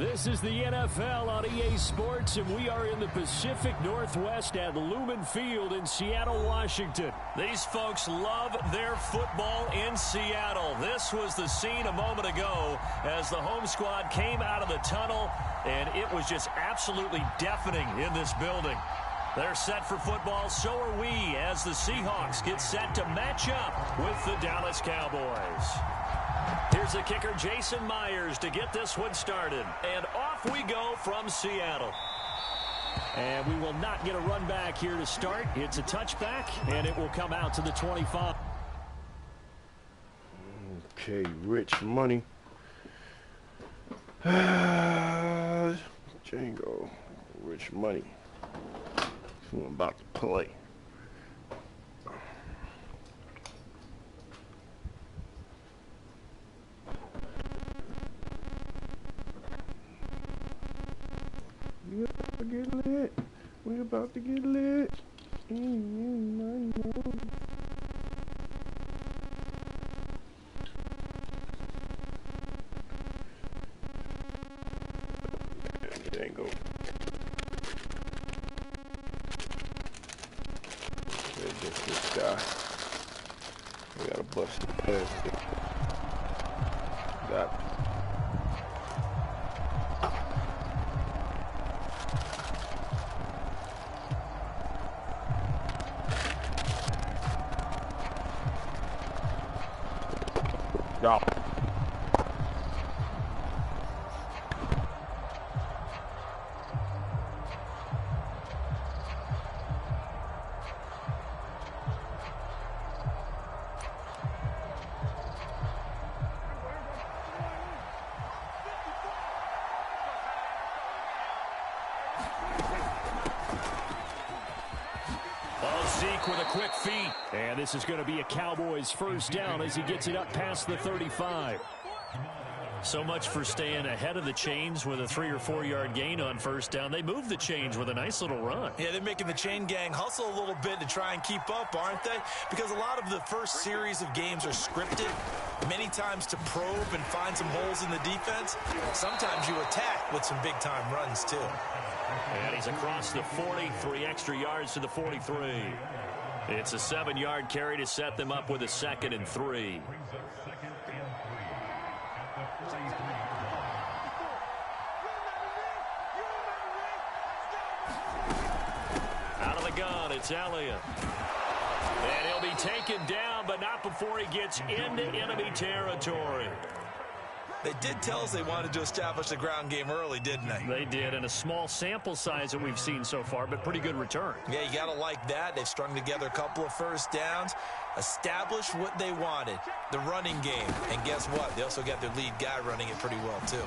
This is the NFL on EA Sports, and we are in the Pacific Northwest at Lumen Field in Seattle, Washington. These folks love their football in Seattle. This was the scene a moment ago as the home squad came out of the tunnel, and it was just absolutely deafening in this building. They're set for football, so are we, as the Seahawks get set to match up with the Dallas Cowboys. Here's the kicker, Jason Myers, to get this one started. And off we go from Seattle. And we will not get a run back here to start. It's a touchback, and it will come out to the 25. Okay, rich money. Django, rich money. That's what I'm about to play. We about to get lit. We about to get lit. Django. Just this guy. We gotta bust the plastic. Got it. No. Zeke with a quick feed. And this is going to be a Cowboys first down as he gets it up past the 35. So much for staying ahead of the chains with a 3 or 4 yard gain on first down. They moved the chains with a nice little run. Yeah, they're making the chain gang hustle a little bit to try and keep up, aren't they? Because a lot of the first series of games are scripted, many times to probe and find some holes in the defense. Sometimes you attack with some big-time runs, too. And he's across the 40, 3 extra yards to the 43. It's a 7-yard carry to set them up with a 2nd and 3. Out of the gun, it's Elliott. And he'll be taken down, but not before he gets into enemy territory. They did tell us they wanted to establish the ground game early, didn't they? They did, and a small sample size that we've seen so far, but pretty good return. Yeah, you got to like that. They've strung together a couple of first downs, established what they wanted, the running game. And guess what? They also got their lead guy running it pretty well, too.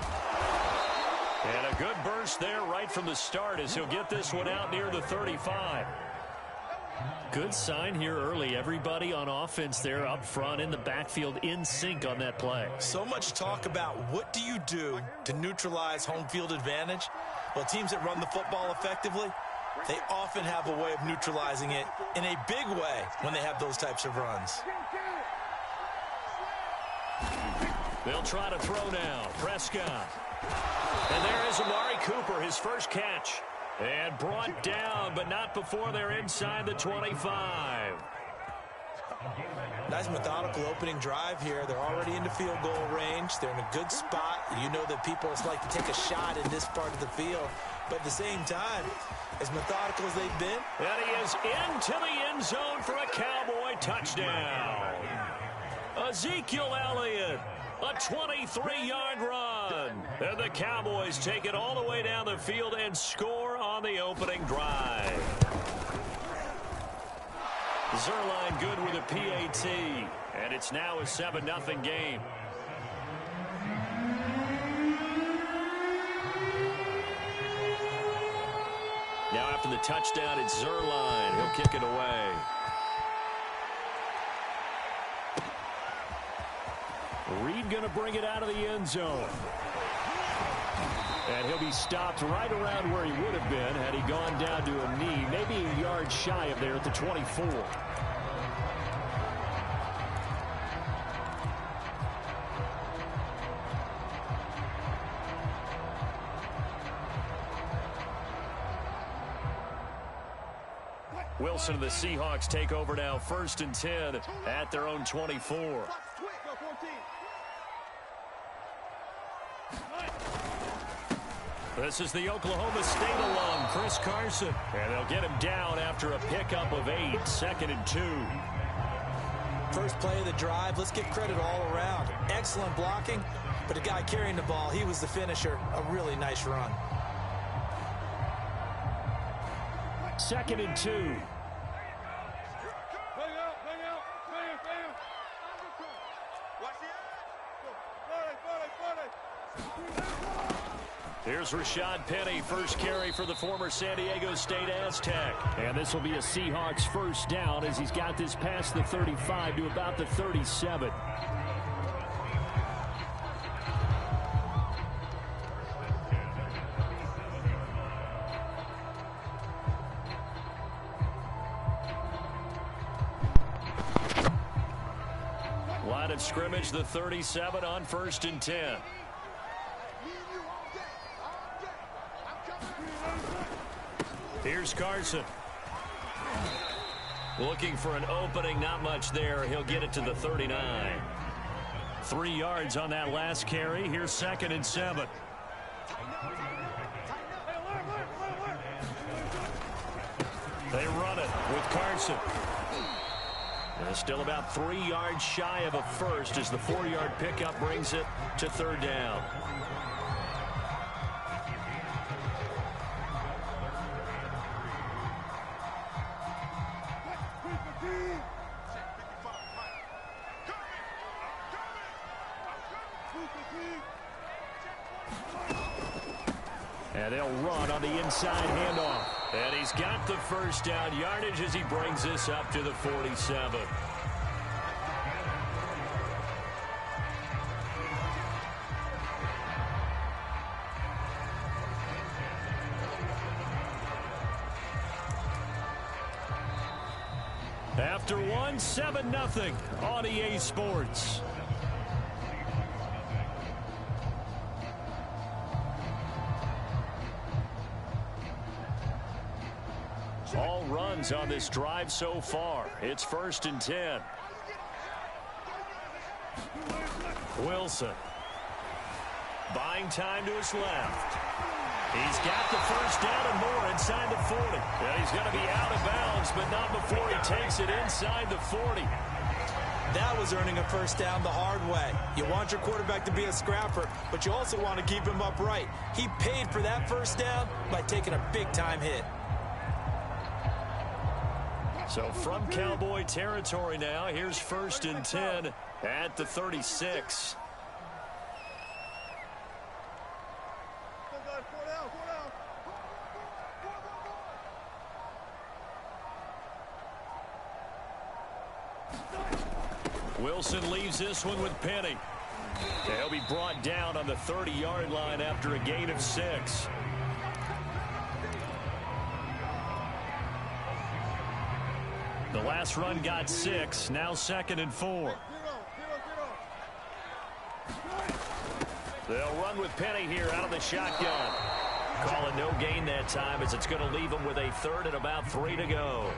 And a good burst there right from the start as he'll get this one out near the 35. Good sign here early. Everybody on offense there up front in the backfield in sync on that play. So much talk about what do you do to neutralize home field advantage? Well, teams that run the football effectively, they often have a way of neutralizing it in a big way when they have those types of runs. They'll try to throw now. Prescott. And there is Amari Cooper, his first catch. And brought down, but not before they're inside the 25. Nice methodical opening drive here. They're already into field goal range. They're in a good spot. You know that people like to take a shot in this part of the field. But at the same time, as methodical as they've been. And he is into the end zone for a Cowboy touchdown. Ezekiel Elliott. A 23-yard run. And the Cowboys take it all the way down the field and score on the opening drive. Zerline good with a PAT. And it's now a 7-0 game. Now after the touchdown, it's Zerline. He'll kick it away. Reed going to bring it out of the end zone. And he'll be stopped right around where he would have been had he gone down to a knee, maybe a yard shy of there at the 24. Wilson and the Seahawks take over now, 1st and 10 at their own 24. This is the Oklahoma State alum, Chris Carson. And they'll get him down after a pickup of 8, 2nd and 2. First play of the drive, let's give credit all around. Excellent blocking, but the guy carrying the ball, he was the finisher. A really nice run. 2nd and 2. Here's Rashad Penny, first carry for the former San Diego State Aztec. And this will be a Seahawks first down as he's got this past the 35 to about the 37. Line of scrimmage, the 37 on 1st and 10. Here's Carson. Looking for an opening, not much there. He'll get it to the 39. 3 yards on that last carry. Here's 2nd and 7. They run it with Carson. And still about 3 yards shy of a first as the 4-yard pickup brings it to 3rd down. And they'll run on the inside handoff. And he's got the first down yardage as he brings this up to the 47. After one, 7-0 on EA Sports. All runs on this drive so far. It's 1st and 10. Wilson. Buying time to his left. He's got the first down and more inside the 40. And he's going to be out of bounds, but not before he takes it inside the 40. That was earning a first down the hard way. You want your quarterback to be a scrapper, but you also want to keep him upright. He paid for that first down by taking a big-time hit. So from Cowboy territory now, here's 1st and 10 at the 36. Wilson leaves this one with Penny. He'll be brought down on the 30-yard line after a gain of 6. The last run got 6. Now 2nd and 4. They'll run with Penny here out of the shotgun. Calling no gain that time as it's going to leave them with a 3rd and about 3 to go.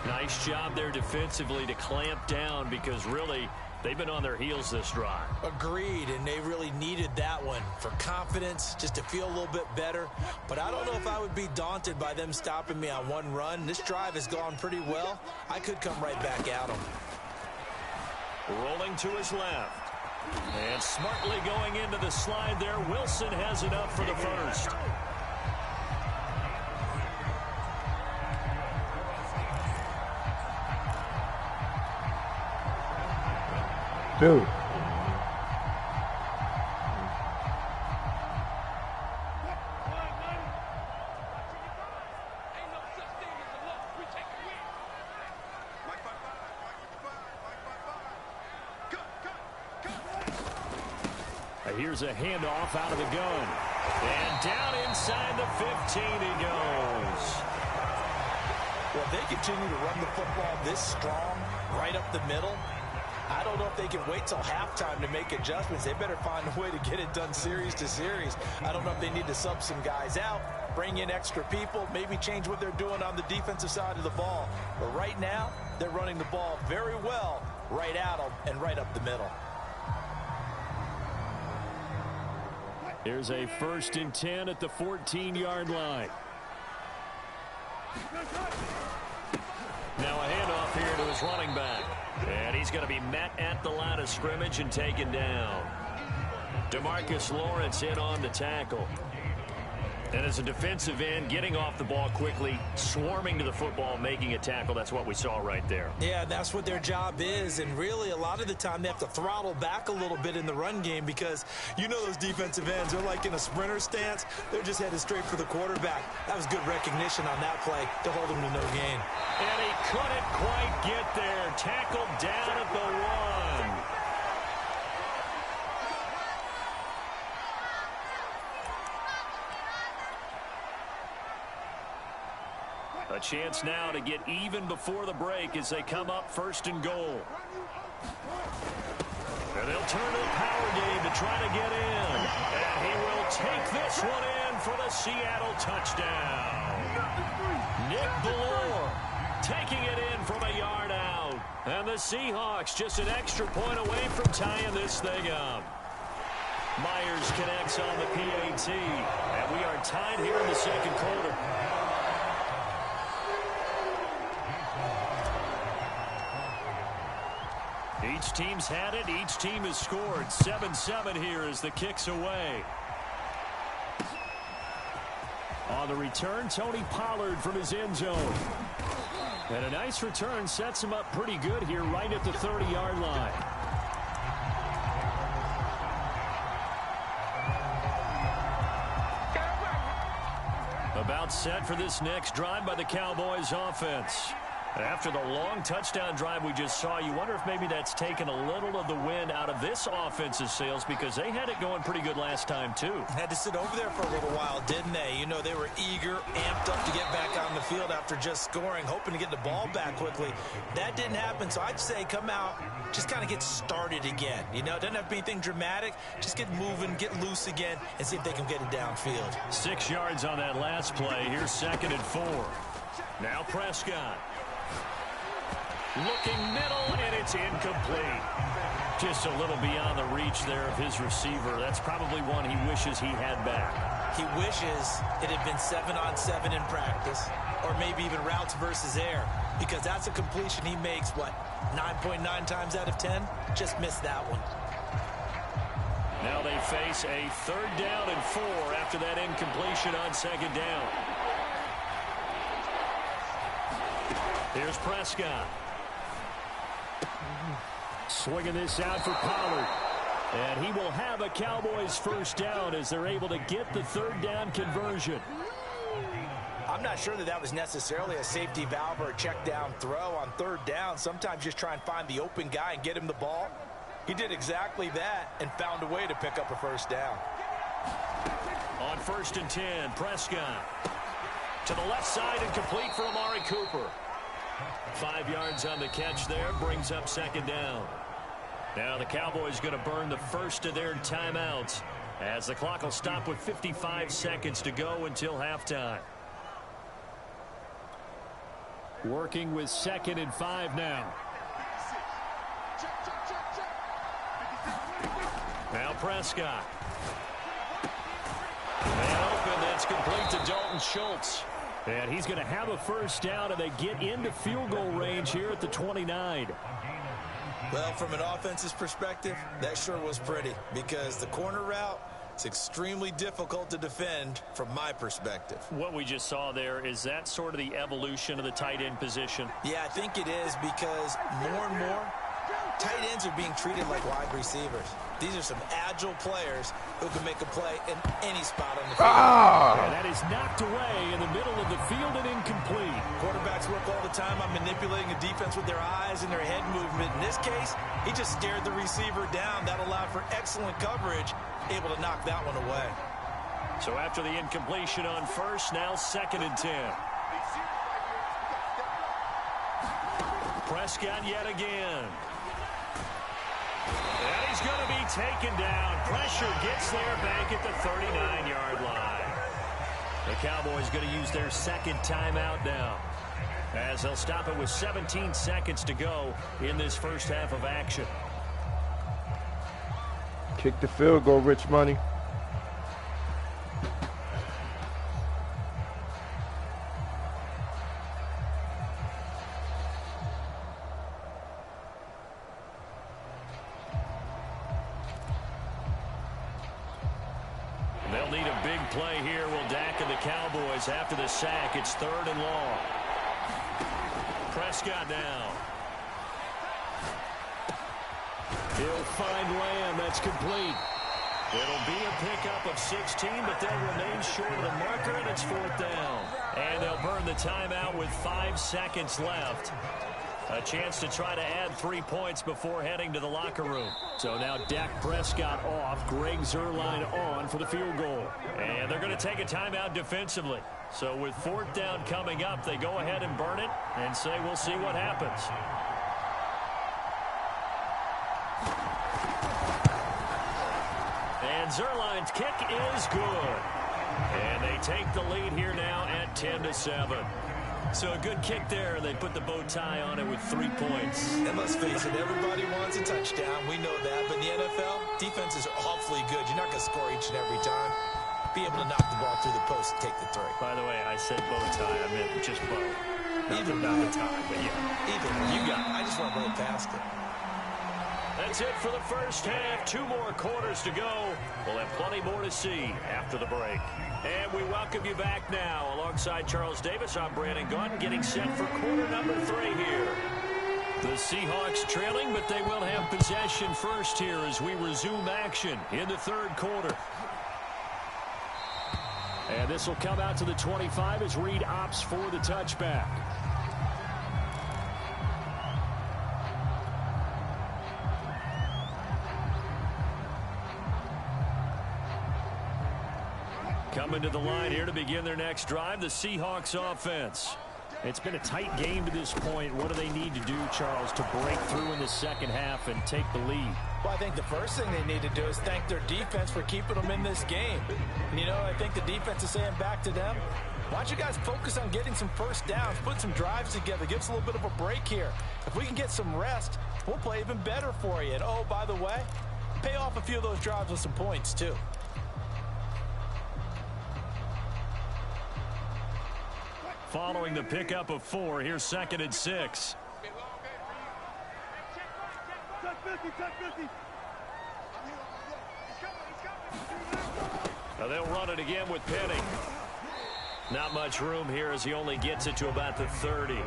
Nice job there defensively to clamp down because really they've been on their heels this drive. Agreed, and they really needed that one for confidence, just to feel a little bit better. But I don't know if I would be daunted by them stopping me on one run. This drive has gone pretty well. I could come right back at them. Rolling to his left. And smartly going into the slide there. Wilson has enough for the first. Dude. Here's a handoff out of the gun. And down inside the 15 he goes. Well, they continue to run the football this strong, right up the middle. I don't know if they can wait till halftime to make adjustments. They better find a way to get it done series to series. I don't know if they need to sub some guys out, bring in extra people, maybe change what they're doing on the defensive side of the ball. But right now, they're running the ball very well right at them and right up the middle. Here's a 1st and 10 at the 14-yard line. Now a handoff here to his running back. And he's going to be met at the line of scrimmage and taken down. DeMarcus Lawrence in on the tackle. And as a defensive end, getting off the ball quickly, swarming to the football, making a tackle, that's what we saw right there. Yeah, that's what their job is. And really, a lot of the time, they have to throttle back a little bit in the run game because you know those defensive ends, they're like in a sprinter stance. They're just headed straight for the quarterback. That was good recognition on that play to hold him to no gain. And he couldn't quite get there. Tackled down at the 1. A chance now to get even before the break as they come up 1st and goal. And they'll turn to the power game to try to get in. And he will take this one in for the Seattle touchdown. Nick Ballore taking it in from a yard out. And the Seahawks just an extra point away from tying this thing up. Myers connects on the PAT. And we are tied here in the 2nd quarter. Each team's had it. Each team has scored. 7-7 here as the kick's away. On the return, Tony Pollard from his end zone. And a nice return sets him up pretty good here right at the 30-yard line. About set for this next drive by the Cowboys offense. After the long touchdown drive we just saw, you wonder if maybe that's taken a little of the wind out of this offense's sails because they had it going pretty good last time, too. Had to sit over there for a little while, didn't they? You know, they were eager, amped up to get back on the field after just scoring, hoping to get the ball back quickly. That didn't happen, so I'd say come out, just kind of get started again. You know, it doesn't have to be anything dramatic. Just get moving, get loose again, and see if they can get it downfield. 6 yards on that last play. Here's 2nd and 4. Now Prescott. Looking middle, and it's incomplete. Just a little beyond the reach there of his receiver. That's probably one he wishes he had back. He wishes it had been 7-on-7 in practice, or maybe even routes versus air, because that's a completion he makes, what, 9.9 times out of 10? Just missed that one. Now they face a 3rd down and 4 after that incompletion on 2nd down. Here's Prescott. Swinging this out for Pollard. And he will have a Cowboys 1st down as they're able to get the 3rd down conversion. I'm not sure that was necessarily a safety valve or a check down throw on 3rd down. Sometimes just try and find the open guy and get him the ball. He did exactly that and found a way to pick up a 1st down. On 1st and 10, Prescott. To the left side and complete for Amari Cooper. 5 yards on the catch there, brings up 2nd down. Now the Cowboys going to burn the first of their timeouts as the clock will stop with 55 seconds to go until halftime. Working with 2nd and 5 now. Now Prescott. Man open, that's complete to Dalton Schultz. And he's going to have a 1st down, and they get into field goal range here at the 29. Well, from an offense's perspective, that sure was pretty because the corner route, it's extremely difficult to defend from my perspective. What we just saw there, is that sort of the evolution of the tight end position? Yeah, I think it is because more and more, tight ends are being treated like wide receivers. These are some agile players who can make a play in any spot on the field. And that is knocked away in the middle of the field and incomplete. Quarterbacks work all the time on manipulating a defense with their eyes and their head movement. In this case, he just stared the receiver down. That allowed for excellent coverage, able to knock that one away. So after the incompletion on 1st, now 2nd and 10. Prescott yet again. And he's going to be taken down. Pressure gets there back at the 39-yard line. The Cowboys going to use their second timeout now, as they'll stop it with 17 seconds to go in this first half of action. Kick the field goal, Rich Money. They'll need a big play here. Will Dak and the Cowboys after the sack. It's 3rd and long. Prescott now. He'll find Lamb. That's complete. It'll be a pickup of 16, but they'll remain short of the marker, and it's 4th down. And they'll burn the timeout with 5 seconds left. A chance to try to add 3 points before heading to the locker room. So now Dak Prescott off, Greg Zuerlein on for the field goal. And they're going to take a timeout defensively. So with 4th down coming up, they go ahead and burn it and say we'll see what happens. And Zuerlein's kick is good. And they take the lead here now at 10-7. So a good kick there. They put the bow tie on it with 3 points. And let's face it, everybody wants a touchdown. We know that. But in the NFL, defenses are awfully good. You're not going to score each and every time. Be able to knock the ball through the post and take the 3. By the way, I said bow tie. I meant just bow. Either not the tie, but yeah. Either way. You got it. I just want to roll past it. That's it for the first half. 2 more quarters to go. We'll have plenty more to see after the break. And we welcome you back now. Alongside Charles Davis, I'm Brandon Gunn, getting set for quarter number 3 here. The Seahawks trailing, but they will have possession first here as we resume action in the 3rd quarter. And this will come out to the 25 as Reed opts for the touchback. Coming to the line here to begin their next drive, the Seahawks offense. It's been a tight game to this point. What do they need to do, Charles, to break through in the second half and take the lead? Well, I think the first thing they need to do is thank their defense for keeping them in this game. And, you know, I think the defense is saying back to them, why don't you guys focus on getting some first downs, put some drives together, give us a little bit of a break here. If we can get some rest, we'll play even better for you. And, oh, by the way, pay off a few of those drives with some points, too. Following the pickup of 4, here's 2nd and 6. Now they'll run it again with Penny. Not much room here as he only gets it to about the 30.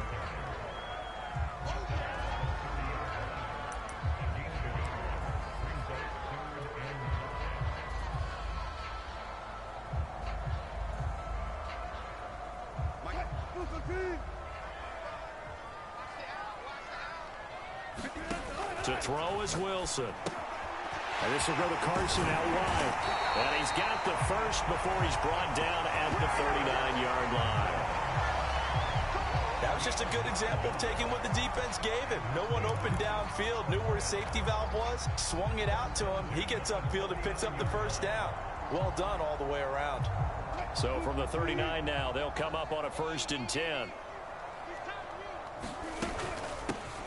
To throw is Wilson. And this will go to Carson out wide. And he's got the first before he's brought down at the 39-yard line. That was just a good example of taking what the defense gave him. No one open downfield, knew where his safety valve was, swung it out to him. He gets upfield and picks up the first down. Well done all the way around. So from the 39 now, they'll come up on a 1st and 10.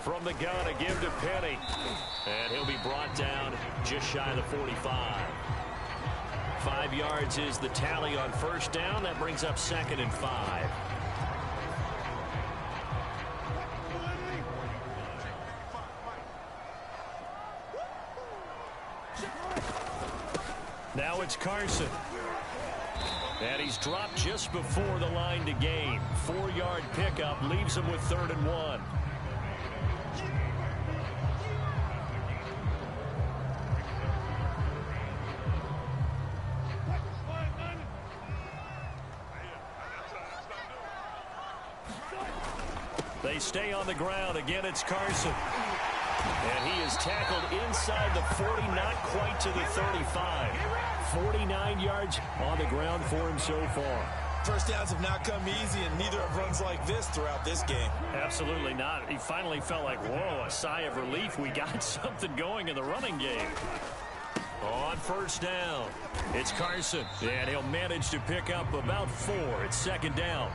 From the gun, a give to Penny. And he'll be brought down just shy of the 45. 5 yards is the tally on 1st down. That brings up 2nd and 5. Now it's Carson. And he's dropped just before the line to gain. 4-yard pickup leaves him with 3rd and 1. They stay on the ground. Again, it's Carson. And he is tackled inside the 40, not quite to the 35. 49 yards on the ground for him so far. First downs have not come easy, and neither have runs like this throughout this game. Absolutely not. He finally felt like, whoa, a sigh of relief. We got something going in the running game. On first down, it's Carson, and he'll manage to pick up about 4. It's second down.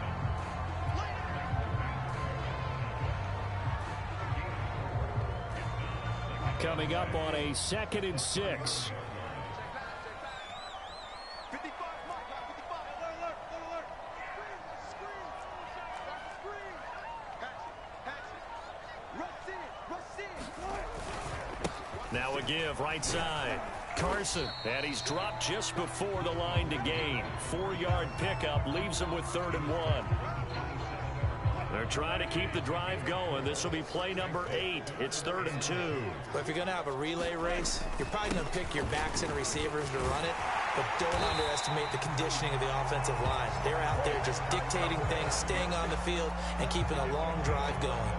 Coming up on a 2nd and 6. Now a give right side. Carson, and he's dropped just before the line to gain. 4-yard pickup leaves him with 3rd and 1. They're trying to keep the drive going. This will be play number 8. It's 3rd and 2. But if you're going to have a relay race, you're probably going to pick your backs and receivers to run it. But don't underestimate the conditioning of the offensive line. They're out there just dictating things, staying on the field, and keeping a long drive going.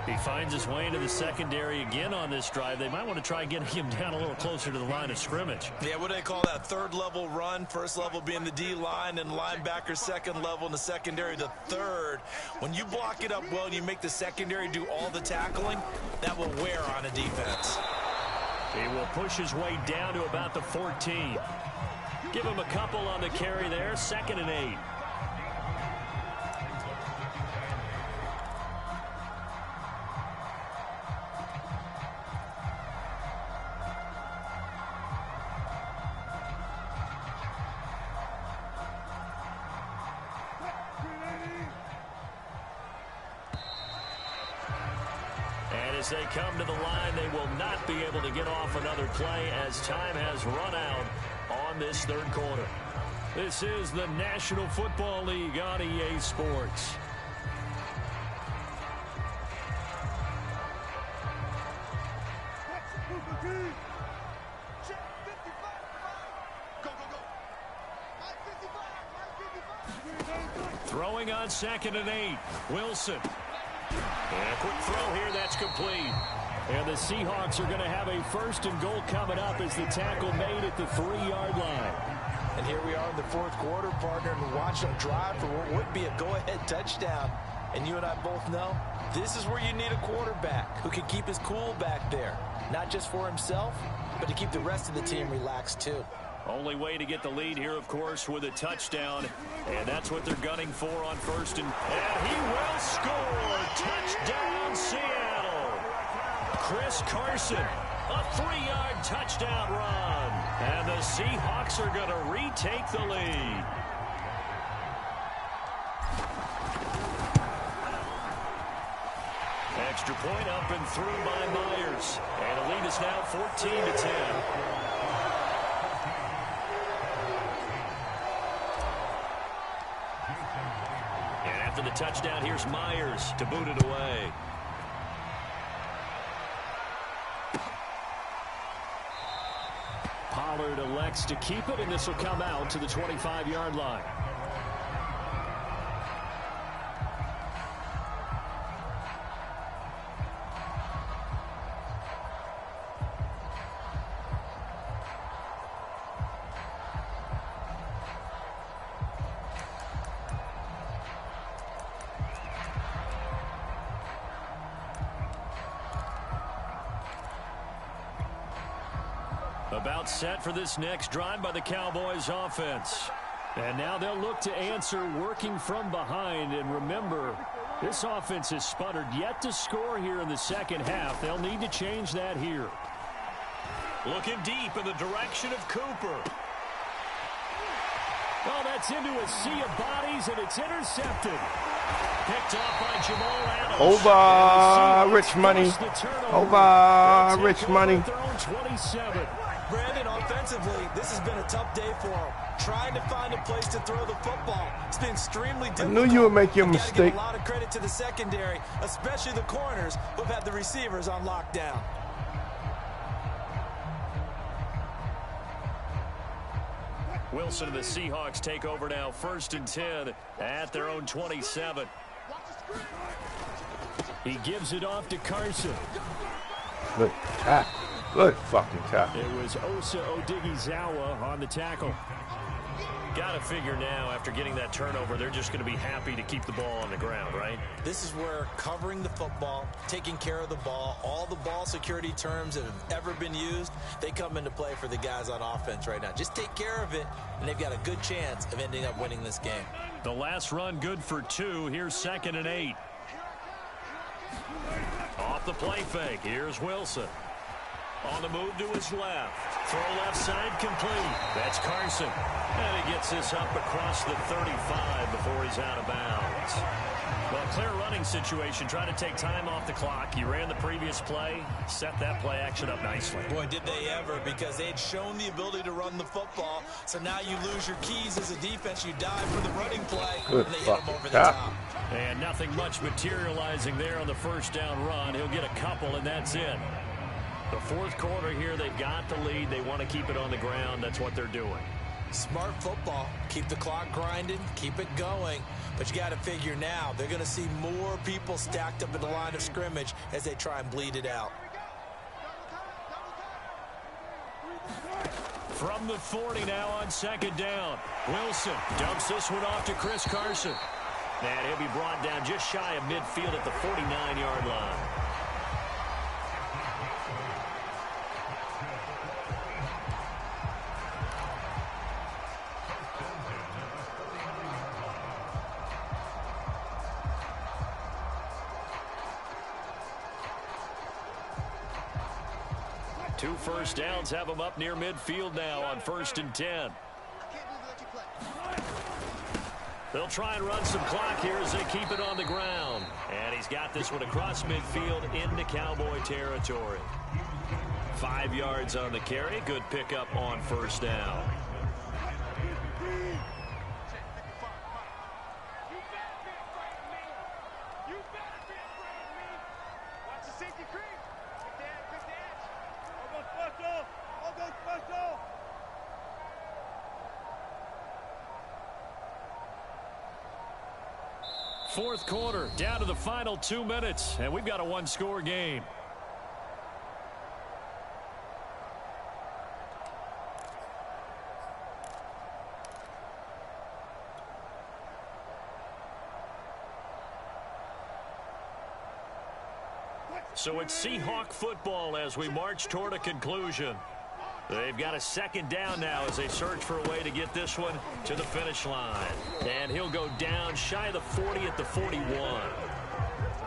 He finds his way into the secondary again on this drive. They might want to try getting him down a little closer to the line of scrimmage. Yeah, what do they call that? 3rd level run. 1st level being the D-line, and linebacker 2nd level, and the secondary the 3rd. When you block it up well and you make the secondary do all the tackling, that will wear on a defense. He will push his way down to about the 14. Give him a couple on the carry there. 2nd and 8. As they come to the line, they will not be able to get off another play as time has run out on this 3rd quarter. This is the National Football League on EA Sports. Throwing on 2nd and 8. Wilson. And a quick throw here, that's complete. And the Seahawks are going to have a 1st and goal coming up as the tackle made at the 3-yard line. And here we are in the 4th quarter, partner, and watch them drive for what would be a go-ahead touchdown. And you and I both know this is where you need a quarterback who can keep his cool back there. Not just for himself, but to keep the rest of the team relaxed too. Only way to get the lead here, of course, with a touchdown. And that's what they're gunning for on 1st. And he will score. Touchdown, Seattle. Chris Carson, a 3-yard touchdown run. And the Seahawks are going to retake the lead. Extra point up and through by Myers. And the lead is now 14-10. After the touchdown, here's Myers to boot it away. Pollard elects to keep it, and this will come out to the 25-yard line. About set for this next drive by the Cowboys offense. And now they'll look to answer working from behind. And remember, this offense has sputtered yet to score here in the 2nd half. They'll need to change that here. Looking deep in the direction of Cooper. Oh, that's into a sea of bodies, and it's intercepted. Picked off by Jamal Adams. Over, Rich Money. Over, Rich Money. Brandon, offensively, this has been a tough day for him. Trying to find a place to throw the football. It's been extremely difficult. I knew you would make your mistake. Give a lot of credit to the secondary, especially the corners who've had the receivers on lockdown. Wilson and the Seahawks take over now, 1st and 10 at their own 27. He gives it off to Carson. Good tackle. Good fucking tackle. It was Osa Odighizuwa on the tackle. Got to figure now, after getting that turnover, they're just going to be happy to keep the ball on the ground, right? This is where covering the football, taking care of the ball, all the ball security terms that have ever been used, they come into play for the guys on offense right now. Just take care of it, and they've got a good chance of ending up winning this game. The last run good for 2. Here's 2nd and 8. Off the play fake. Here's Wilson. On the move to his left. Throw left side complete. That's Carson. And he gets this up across the 35 before he's out of bounds. Well, clear running situation. Try to take time off the clock. He ran the previous play. Set that play action up nicely. Boy, did they ever, because they had shown the ability to run the football. So now you lose your keys as a defense. You dive for the running play, and they hit him over the top. And nothing much materializing there on the first down run. He'll get a couple, and that's it. The fourth quarter here, they've got the lead. They want to keep it on the ground. That's what they're doing. Smart football. Keep the clock grinding. Keep it going. But you got to figure now, they're going to see more people stacked up in the line of scrimmage as they try and bleed it out. From the 40 now on 2nd down. Wilson dumps this one off to Chris Carson. And he'll be brought down just shy of midfield at the 49-yard line. Two first downs have him up near midfield now on 1st and 10. They'll try and run some clock here as they keep it on the ground. And he's got this one across midfield into Cowboy territory. 5 yards on the carry. Good pickup on 1st down. Fourth quarter, down to the final 2 minutes, and we've got a one-score game. So it's Seahawk football as we march toward a conclusion. They've got a 2nd down now as they search for a way to get this one to the finish line. And he'll go down shy of the 40 at the 41.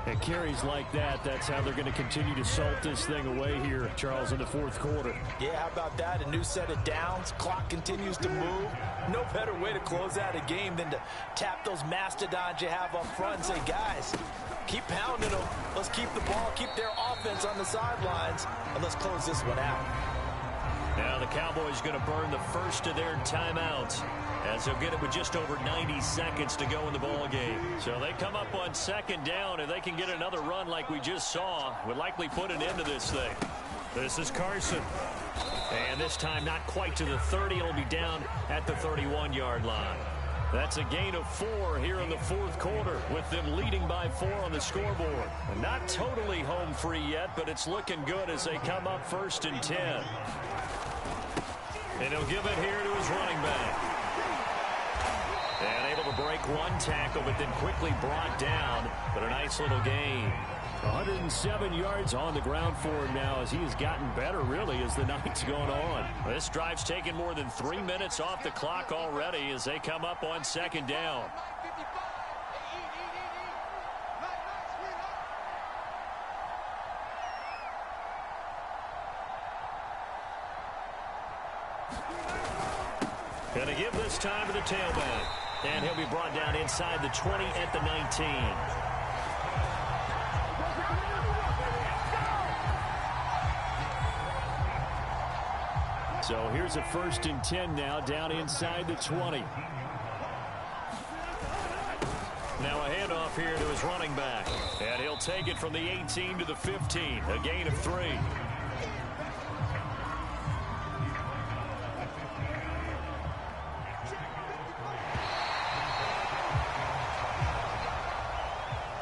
And carries like that, that's how they're going to continue to salt this thing away here, Charles, in the fourth quarter. Yeah, how about that? A new set of downs. Clock continues to move. No better way to close out a game than to tap those mastodons you have up front and say, guys, keep pounding them. Let's keep the ball, keep their offense on the sidelines, and let's close this one out. Now the Cowboys going to burn the first of their timeouts as they'll get it with just over 90 seconds to go in the ball game. So they come up on 2nd down, and they can get another run like we just saw. Would likely put an end to this thing. This is Carson. And this time not quite to the 30. It'll be down at the 31-yard line. That's a gain of 4 here in the fourth quarter with them leading by 4 on the scoreboard. And not totally home free yet, but it's looking good as they come up 1st and 10. And he'll give it here to his running back. And able to break one tackle, but then quickly brought down. But a nice little gain. 107 yards on the ground for him now as he has gotten better, really, as the night's going on. This drive's taken more than 3 minutes off the clock already as they come up on 2nd down. Going to give this time to the tailback. And he'll be brought down inside the 20 at the 19. So here's a 1st and 10 now down inside the 20. Now a handoff here to his running back. And he'll take it from the 18 to the 15. A gain of 3.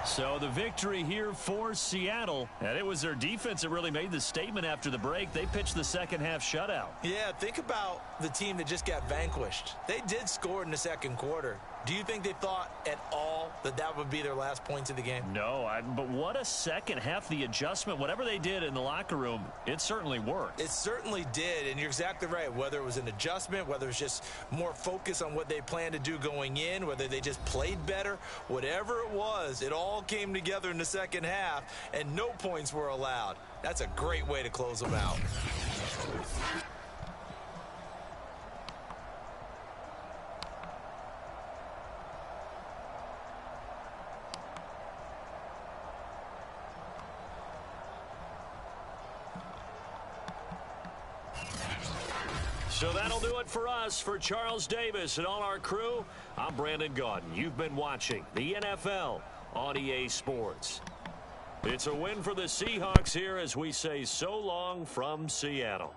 So the victory here for Seattle. And it was their defense that really made the statement after the break. They pitched the second half shutout. Yeah, think about the team that just got vanquished. They did score in the second quarter. Do you think they thought at all that that would be their last points of the game? No, but what a second half. The adjustment, whatever they did in the locker room, it certainly worked. It certainly did, and you're exactly right. Whether it was an adjustment, whether it was just more focus on what they planned to do going in, whether they just played better, whatever it was, it all came together in the second half, and no points were allowed. That's a great way to close them out. So that'll do it for us. For Charles Davis and all our crew, I'm Brandon Gaudin. You've been watching the NFL on EA Sports. It's a win for the Seahawks here as we say so long from Seattle.